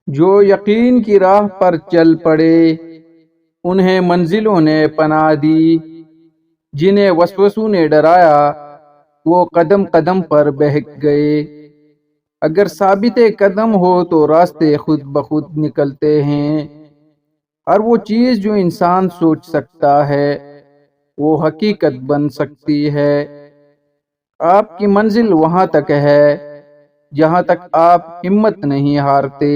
جو یقین کی راہ پر چل پڑے انہیں منزلوں نے پناہ دی، جنہیں وسوسوں نے ڈرایا وہ قدم قدم پر بہک گئے۔ اگر ثابت قدم ہو تو راستے خود بخود نکلتے ہیں۔ ہر وہ چیز جو انسان سوچ سکتا ہے وہ حقیقت بن سکتی ہے۔ آپ کی منزل وہاں تک ہے جہاں تک آپ ہمت نہیں ہارتے۔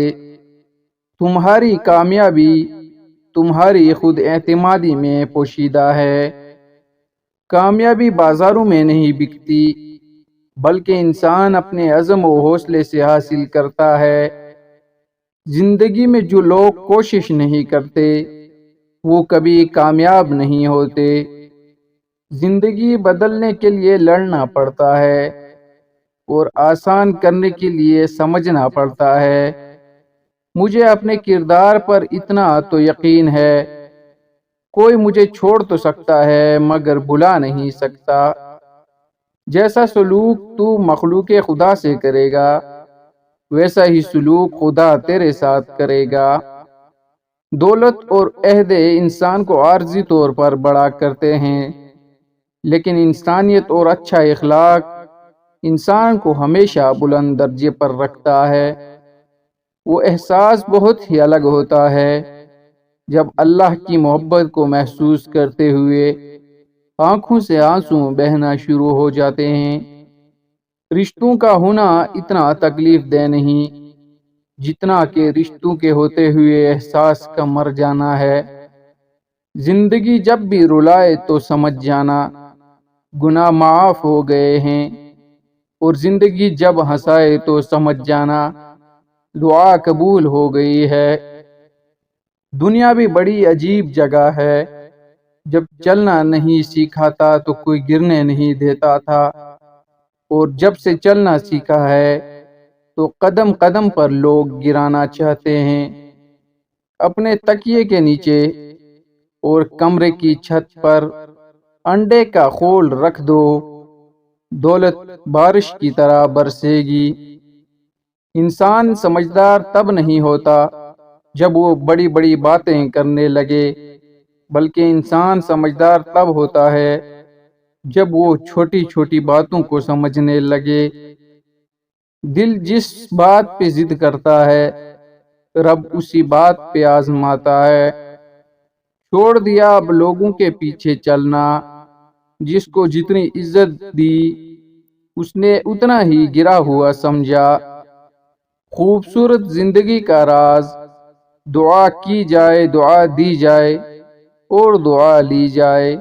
تمہاری کامیابی تمہاری خود اعتمادی میں پوشیدہ ہے۔ کامیابی بازاروں میں نہیں بکتی، بلکہ انسان اپنے عزم و حوصلے سے حاصل کرتا ہے۔ زندگی میں جو لوگ کوشش نہیں کرتے وہ کبھی کامیاب نہیں ہوتے۔ زندگی بدلنے کے لیے لڑنا پڑتا ہے اور آسان کرنے کے لیے سمجھنا پڑتا ہے۔ مجھے اپنے کردار پر اتنا تو یقین ہے، کوئی مجھے چھوڑ تو سکتا ہے مگر بھلا نہیں سکتا۔ جیسا سلوک تو مخلوق خدا سے کرے گا ویسا ہی سلوک خدا تیرے ساتھ کرے گا۔ دولت اور عہدے انسان کو عارضی طور پر بڑا کرتے ہیں، لیکن انسانیت اور اچھا اخلاق انسان کو ہمیشہ بلند درجے پر رکھتا ہے۔ وہ احساس بہت ہی الگ ہوتا ہے جب اللہ کی محبت کو محسوس کرتے ہوئے آنکھوں سے آنسو بہنا شروع ہو جاتے ہیں۔ رشتوں کا ہونا اتنا تکلیف دہ نہیں جتنا کہ رشتوں کے ہوتے ہوئے احساس کا مر جانا ہے۔ زندگی جب بھی رلائے تو سمجھ جانا گناہ معاف ہو گئے ہیں، اور زندگی جب ہنسائے تو سمجھ جانا دعا قبول ہو گئی ہے۔ دنیا بھی بڑی عجیب جگہ ہے، جب چلنا نہیں سیکھا تھا تو کوئی گرنے نہیں دیتا تھا، اور جب سے چلنا سیکھا ہے تو قدم قدم پر لوگ گرانا چاہتے ہیں۔ اپنے تکیے کے نیچے اور کمرے کی چھت پر انڈے کا خول رکھ دو، دولت بارش کی طرح برسے گی۔ انسان سمجھدار تب نہیں ہوتا جب وہ بڑی بڑی باتیں کرنے لگے، بلکہ انسان سمجھدار تب ہوتا ہے جب وہ چھوٹی چھوٹی باتوں کو سمجھنے لگے۔ دل جس بات پہ ضد کرتا ہے رب اسی بات پہ آزماتا ہے۔ چھوڑ دیا اب لوگوں کے پیچھے چلنا، جس کو جتنی عزت دی اس نے اتنا ہی گرا ہوا سمجھا۔ خوبصورت زندگی کا راز دعا کی جائے، دعا دی جائے اور دعا لی جائے۔